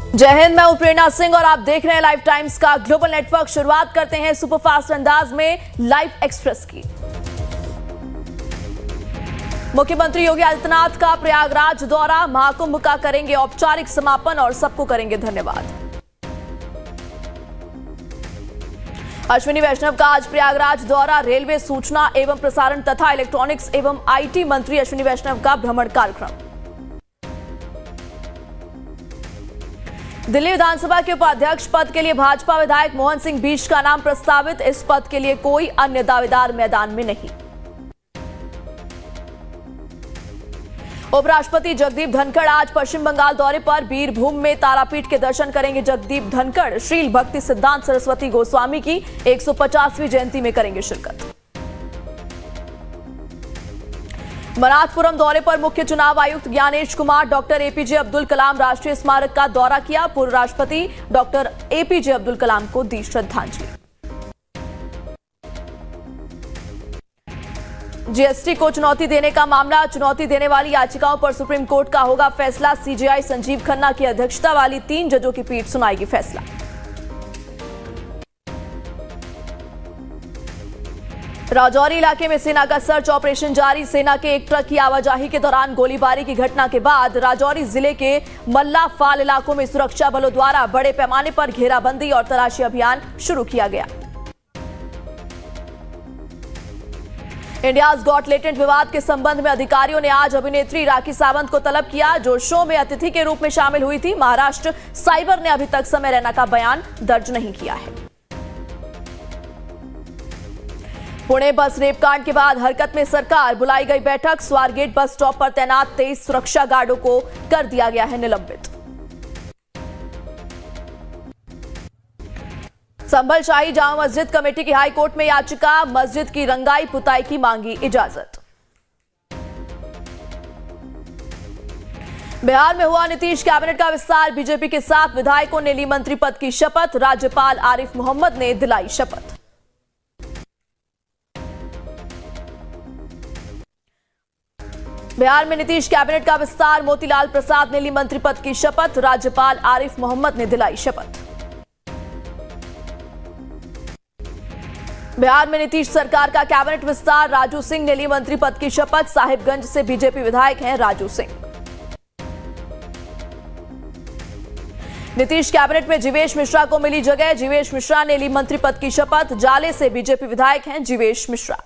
जय हिंद, मैं प्रेरणा सिंह और आप देख रहे हैं लाइव टाइम्स का ग्लोबल नेटवर्क। शुरुआत करते हैं सुपरफास्ट अंदाज में लाइव एक्सप्रेस की। मुख्यमंत्री योगी आदित्यनाथ का प्रयागराज दौरा, महाकुंभ का करेंगे औपचारिक समापन और सबको करेंगे धन्यवाद। अश्विनी वैष्णव का आज प्रयागराज दौरा, रेलवे, सूचना एवं प्रसारण तथा इलेक्ट्रॉनिक्स एवं आईटी मंत्री अश्विनी वैष्णव का भ्रमण कार्यक्रम। दिल्ली विधानसभा के उपाध्यक्ष पद के लिए भाजपा विधायक मोहन सिंह बीश का नाम प्रस्तावित, इस पद के लिए कोई अन्य दावेदार मैदान में नहीं। उपराष्ट्रपति जगदीप धनखड़ आज पश्चिम बंगाल दौरे पर, बीरभूम में तारापीठ के दर्शन करेंगे जगदीप धनखड़। श्रील भक्ति सिद्धांत सरस्वती गोस्वामी की 150वीं जयंती में करेंगे शिरकत। मनाथपुरम दौरे पर मुख्य चुनाव आयुक्त ज्ञानेश कुमार, डॉक्टर एपीजे अब्दुल कलाम राष्ट्रीय स्मारक का दौरा किया। पूर्व राष्ट्रपति डॉक्टर एपीजे अब्दुल कलाम को दी श्रद्धांजलि। जीएसटी को चुनौती देने का मामला, चुनौती देने वाली याचिकाओं पर सुप्रीम कोर्ट का होगा फैसला। सीजेआई संजीव खन्ना की अध्यक्षता वाली 3 जजों की पीठ सुनाएगी फैसला। राजौरी इलाके में सेना का सर्च ऑपरेशन जारी, सेना के एक ट्रक की आवाजाही के दौरान गोलीबारी की घटना के बाद राजौरी जिले के मल्ला फाल इलाकों में सुरक्षा बलों द्वारा बड़े पैमाने पर घेराबंदी और तलाशी अभियान शुरू किया गया। इंडियाज गॉट लेटेंट विवाद के संबंध में अधिकारियों ने आज अभिनेत्री राखी सावंत को तलब किया, जो शो में अतिथि के रूप में शामिल हुई थी। महाराष्ट्र साइबर ने अभी तक समय रैना का बयान दर्ज नहीं किया है। पुणे बस रेप कांड के बाद हरकत में सरकार, बुलाई गई बैठक। स्वारगेट बस स्टॉप पर तैनात 23 सुरक्षा गार्डों को कर दिया गया है निलंबित। संभल शाही जामा मस्जिद कमेटी की हाई कोर्ट में याचिका, मस्जिद की रंगाई पुताई की मांगी इजाजत। बिहार में हुआ नीतीश कैबिनेट का विस्तार, बीजेपी के 7 विधायकों ने ली मंत्री पद की शपथ। राज्यपाल आरिफ मोहम्मद ने दिलाई शपथ। बिहार में नीतीश कैबिनेट का विस्तार, मोतीलाल प्रसाद ने ली मंत्री पद की शपथ। राज्यपाल आरिफ मोहम्मद ने दिलाई शपथ। बिहार में नीतीश सरकार का कैबिनेट विस्तार, राजू सिंह ने ली मंत्री पद की शपथ। साहिबगंज से बीजेपी विधायक हैं राजू सिंह। नीतीश कैबिनेट में जीवेश मिश्रा को मिली जगह, जीवेश मिश्रा ने ली मंत्री पद की शपथ। जाले से बीजेपी विधायक हैं जीवेश मिश्रा।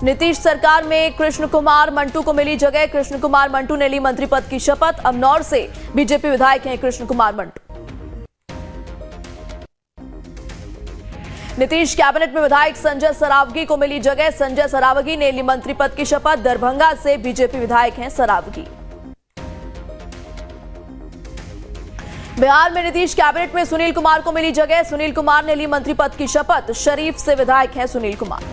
नीतीश सरकार में कृष्ण कुमार मंटू को मिली जगह, कृष्ण कुमार मंटू ने ली मंत्री पद की शपथ। अमनौर से बीजेपी विधायक हैं कृष्ण कुमार मंटू। नीतीश कैबिनेट में विधायक संजय सरावगी को मिली जगह, संजय सरावगी ने ली मंत्री पद की शपथ। दरभंगा से बीजेपी विधायक हैं सरावगी। बिहार में नीतीश कैबिनेट में सुनील कुमार को मिली जगह, सुनील कुमार ने ली मंत्री पद की शपथ। शरीफ से विधायक हैं सुनील कुमार।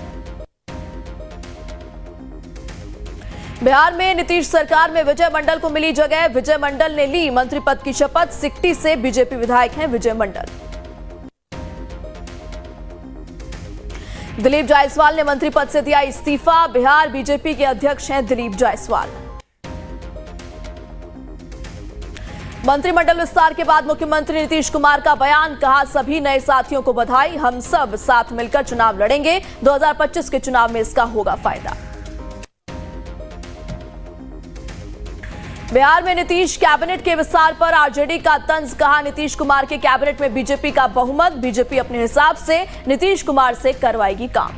बिहार में नीतीश सरकार में विजय मंडल को मिली जगह, विजय मंडल ने ली मंत्री पद की शपथ। सिकटी से बीजेपी विधायक हैं विजय मंडल। दिलीप जायसवाल ने मंत्री पद से दिया इस्तीफा, बिहार बीजेपी के अध्यक्ष हैं दिलीप जायसवाल। मंत्रिमंडल विस्तार के बाद मुख्यमंत्री नीतीश कुमार का बयान, कहा सभी नए साथियों को बधाई, हम सब साथ मिलकर चुनाव लड़ेंगे, 2025 के चुनाव में इसका होगा फायदा। बिहार में नीतीश कैबिनेट के विस्तार पर आरजेडी का तंज, कहा नीतीश कुमार के कैबिनेट में बीजेपी का बहुमत, बीजेपी अपने हिसाब से नीतीश कुमार से करवाएगी काम।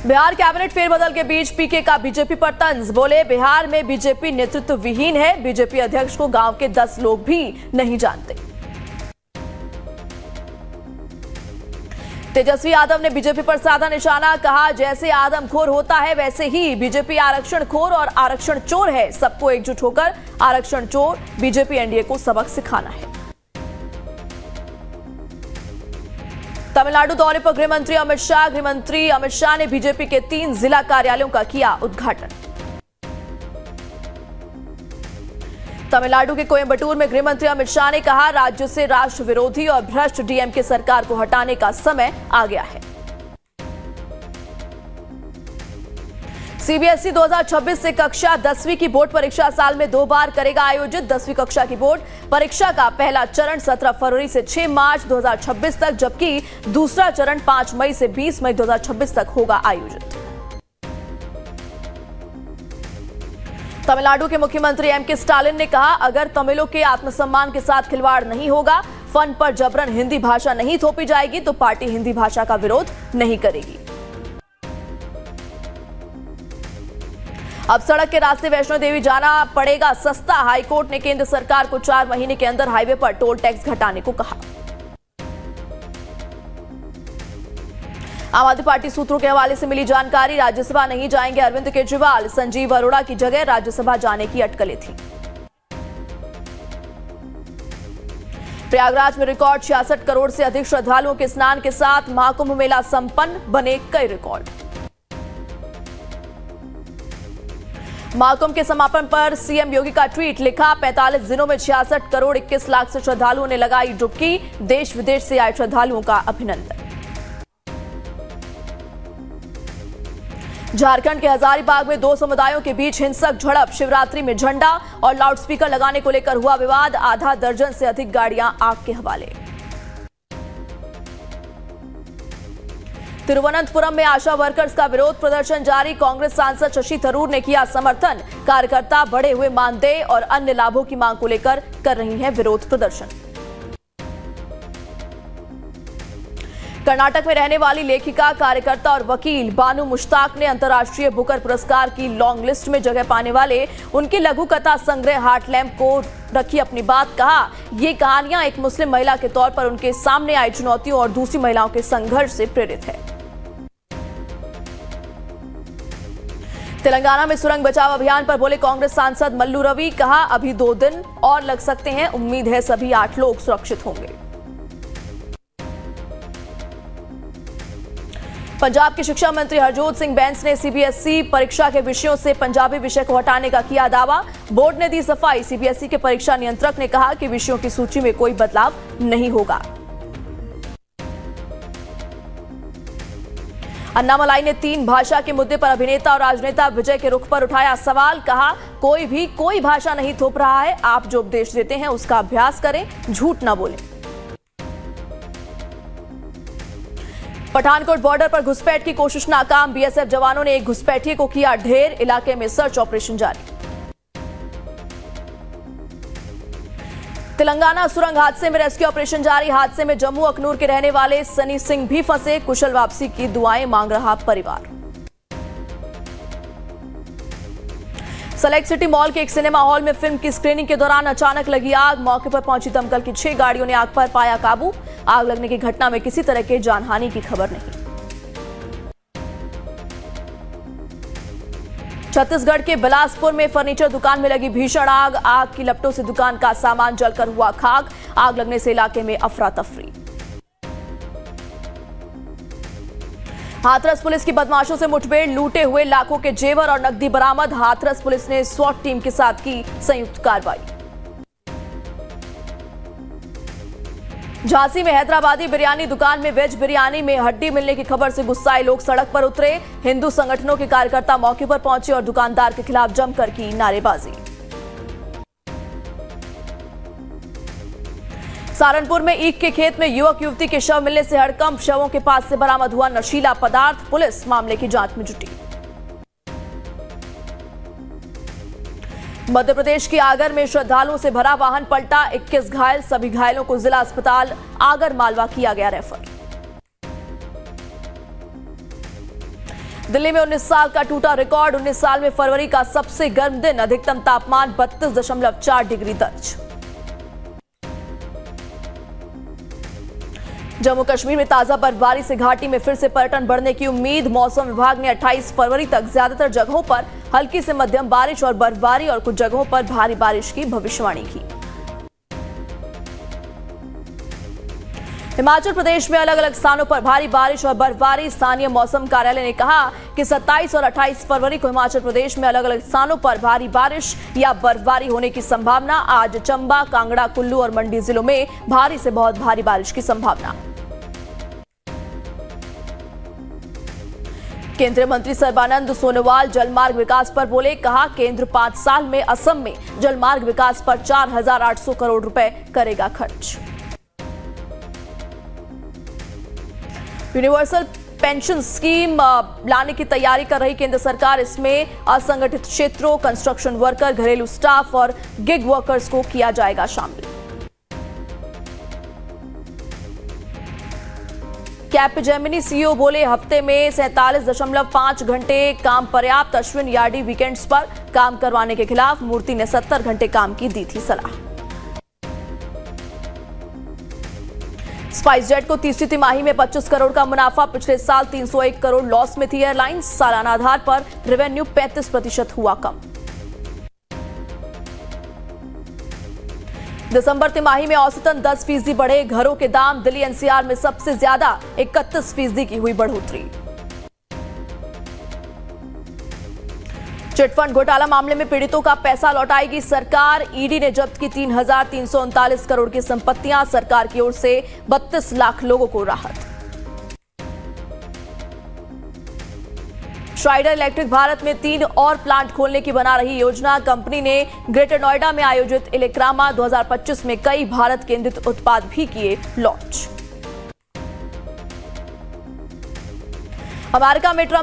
बिहार कैबिनेट फेरबदल के बीच पीके का बीजेपी पर तंज, बोले बिहार में बीजेपी नेतृत्व विहीन है, बीजेपी अध्यक्ष को गांव के 10 लोग भी नहीं जानते। तेजस्वी यादव ने बीजेपी पर साधा निशाना, कहा जैसे आदमखोर होता है वैसे ही बीजेपी आरक्षण खोर और आरक्षण चोर है, सबको एकजुट होकर आरक्षण चोर बीजेपी एनडीए को सबक सिखाना है। तमिलनाडु दौरे पर गृहमंत्री अमित शाह ने बीजेपी के 3 जिला कार्यालयों का किया उद्घाटन। तमिलनाडु के कोयंबटूर में गृहमंत्री अमित शाह ने कहा, राज्य से राष्ट्र विरोधी और भ्रष्ट डीएमके सरकार को हटाने का समय आ गया है। सीबीएसई 2026 से कक्षा 10वीं की बोर्ड परीक्षा साल में 2 बार करेगा आयोजित। 10वीं कक्षा की बोर्ड परीक्षा का पहला चरण 17 फरवरी से 6 मार्च 2026 तक, जबकि दूसरा चरण 5 मई से 20 मई 2026 तक होगा आयोजित। तमिलनाडु के मुख्यमंत्री एम.के. स्टालिन ने कहा, अगर तमिलों के आत्मसम्मान के साथ खिलवाड़ नहीं होगा, फंड पर जबरन हिंदी भाषा नहीं थोपी जाएगी तो पार्टी हिंदी भाषा का विरोध नहीं करेगी। अब सड़क के रास्ते वैष्णो देवी जाना पड़ेगा सस्ता। हाईकोर्ट ने केंद्र सरकार को 4 महीने के अंदर हाईवे पर टोल टैक्स घटाने को कहा। आम आदमी पार्टी सूत्रों के हवाले से मिली जानकारी, राज्यसभा नहीं जाएंगे अरविंद केजरीवाल। संजीव अरोड़ा की जगह राज्यसभा जाने की अटकलें थी। प्रयागराज में रिकॉर्ड 66 करोड़ से अधिक श्रद्धालुओं के स्नान के साथ महाकुंभ मेला संपन्न, बने कई रिकॉर्ड। महाकुंभ के समापन पर सीएम योगी का ट्वीट, लिखा 45 दिनों में 66 करोड़ 21 लाख से श्रद्धालुओं ने लगाई डुबकी। देश विदेश से आए श्रद्धालुओं का अभिनंदन। झारखंड के हजारीबाग में 2 समुदायों के बीच हिंसक झड़प। शिवरात्रि में झंडा और लाउडस्पीकर लगाने को लेकर हुआ विवाद। आधा दर्जन से अधिक गाड़ियां आग के हवाले। तिरुवनंतपुरम में आशा वर्कर्स का विरोध प्रदर्शन जारी। कांग्रेस सांसद शशि थरूर ने किया समर्थन। कार्यकर्ता बढ़े हुए मानदेय और अन्य लाभों की मांग को लेकर कर रही हैं विरोध प्रदर्शन। कर्नाटक में रहने वाली लेखिका, कार्यकर्ता और वकील बानू मुश्ताक ने अंतर्राष्ट्रीय बुकर पुरस्कार की लॉन्ग लिस्ट में जगह पाने वाले उनकी लघु कथा संग्रह हार्ट लैम्प को रखी अपनी बात। कहा, ये कहानियां एक मुस्लिम महिला के तौर पर उनके सामने आई चुनौतियों और दूसरी महिलाओं के संघर्ष से प्रेरित है। तेलंगाना में सुरंग बचाव अभियान पर बोले कांग्रेस सांसद मल्लू रवि। कहा, अभी 2 दिन और लग सकते हैं, उम्मीद है सभी 8 लोग सुरक्षित होंगे। पंजाब के शिक्षा मंत्री हरजोत सिंह बैंस ने सीबीएसई परीक्षा के विषयों से पंजाबी विषय को हटाने का किया दावा। बोर्ड ने दी सफाई। सीबीएसई के परीक्षा नियंत्रक ने कहा कि विषयों की सूची में कोई बदलाव नहीं होगा। अन्नामलाई ने 3 भाषा के मुद्दे पर अभिनेता और राजनेता विजय के रुख पर उठाया सवाल। कहा, कोई भी कोई भाषा नहीं थोप रहा है, आप जो उपदेश देते हैं उसका अभ्यास करें, झूठ न बोलें। पठानकोट बॉर्डर पर घुसपैठ की कोशिश नाकाम। बीएसएफ जवानों ने एक घुसपैठिए को किया ढेर। इलाके में सर्च ऑपरेशन जारी। तेलंगाना सुरंग हादसे में रेस्क्यू ऑपरेशन जारी। हादसे में जम्मू अखनूर के रहने वाले सनी सिंह भी फंसे। कुशल वापसी की दुआएं मांग रहा परिवार। सेलेक्ट सिटी मॉल के एक सिनेमा हॉल में फिल्म की स्क्रीनिंग के दौरान अचानक लगी आग। मौके पर पहुंची दमकल की 6 गाड़ियों ने आग पर पाया काबू। आग लगने की घटना में किसी तरह के जानहानि की खबर नहीं। छत्तीसगढ़ के बिलासपुर में फर्नीचर दुकान में लगी भीषण आग। आग की लपटों से दुकान का सामान जलकर हुआ खाक। आग लगने से इलाके में अफरा तफरी। हाथरस पुलिस की बदमाशों से मुठभेड़, लूटे हुए लाखों के जेवर और नकदी बरामद। हाथरस पुलिस ने स्वॉट टीम के साथ की संयुक्त कार्रवाई। झांसी में हैदराबादी बिरयानी दुकान में वेज बिरयानी में हड्डी मिलने की खबर से गुस्साए लोग सड़क पर उतरे। हिंदू संगठनों के कार्यकर्ता मौके पर पहुंचे और दुकानदार के खिलाफ जमकर की नारेबाजी। सहारनपुर में ईख के खेत में युवक युवती के शव मिलने से हड़कंप। शवों के पास से बरामद हुआ नशीला पदार्थ। पुलिस मामले की जांच में जुटी। मध्य प्रदेश के आगर में श्रद्धालुओं से भरा वाहन पलटा। 21 घायल, सभी घायलों को जिला अस्पताल आगर मालवा किया गया रेफर। दिल्ली में 19 साल का टूटा रिकॉर्ड। 19 साल में फरवरी का सबसे गर्म दिन। अधिकतम तापमान 32.4 डिग्री दर्ज। जम्मू कश्मीर में ताजा बर्फबारी से घाटी में फिर से पर्यटन बढ़ने की उम्मीद। मौसम विभाग ने 28 फरवरी तक ज्यादातर जगहों पर हल्की से मध्यम बारिश और बर्फबारी और कुछ जगहों पर भारी बारिश की भविष्यवाणी की। हिमाचल प्रदेश में अलग अलग स्थानों पर भारी बारिश और बर्फबारी। स्थानीय मौसम कार्यालय ने कहा कि 27 और 28 फरवरी को हिमाचल प्रदेश में अलग अलग स्थानों पर भारी बारिश या बर्फबारी होने की संभावना। आज चंबा, कांगड़ा, कुल्लू और मंडी जिलों में भारी से बहुत भारी बारिश की संभावना। केंद्रीय मंत्री सर्बानंद सोनोवाल जलमार्ग विकास पर बोले, कहा केंद्र 5 साल में असम में जलमार्ग विकास पर 4,800 करोड़ रुपए करेगा खर्च। यूनिवर्सल पेंशन स्कीम लाने की तैयारी कर रही केंद्र सरकार, इसमें असंगठित क्षेत्रों, कंस्ट्रक्शन वर्कर, घरेलू स्टाफ और गिग वर्कर्स को किया जाएगा शामिल। कैपजेमिनी सीईओ बोले, हफ्ते में 47.5 घंटे काम पर्याप्त। अश्विन यार्डी वीकेंड्स पर काम करवाने के खिलाफ मूर्ति ने 70 घंटे काम की दी थी सलाह। स्पाइसजेट को तीसरी तिमाही में 25 करोड़ का मुनाफा, पिछले साल 301 करोड़ लॉस में थी एयरलाइंस। सालाना आधार पर रेवेन्यू 35% हुआ कम। दिसंबर तिमाही में औसतन 10% बढ़े घरों के दाम, दिल्ली एनसीआर में सबसे ज्यादा 31% की हुई बढ़ोतरी। चिटफंड घोटाला मामले में पीड़ितों का पैसा लौटाएगी सरकार। ईडी ने जब्त की 3,339 करोड़ की संपत्तियां, सरकार की ओर से 32 लाख लोगों को राहत। श्राइडर इलेक्ट्रिक भारत में 3 और प्लांट खोलने की बना रही योजना। कंपनी ने ग्रेटर नोएडा में आयोजित इलेक्रामा 2025 में कई भारत केंद्रित उत्पाद भी किए लॉन्च। अमेरिका में ट्रंप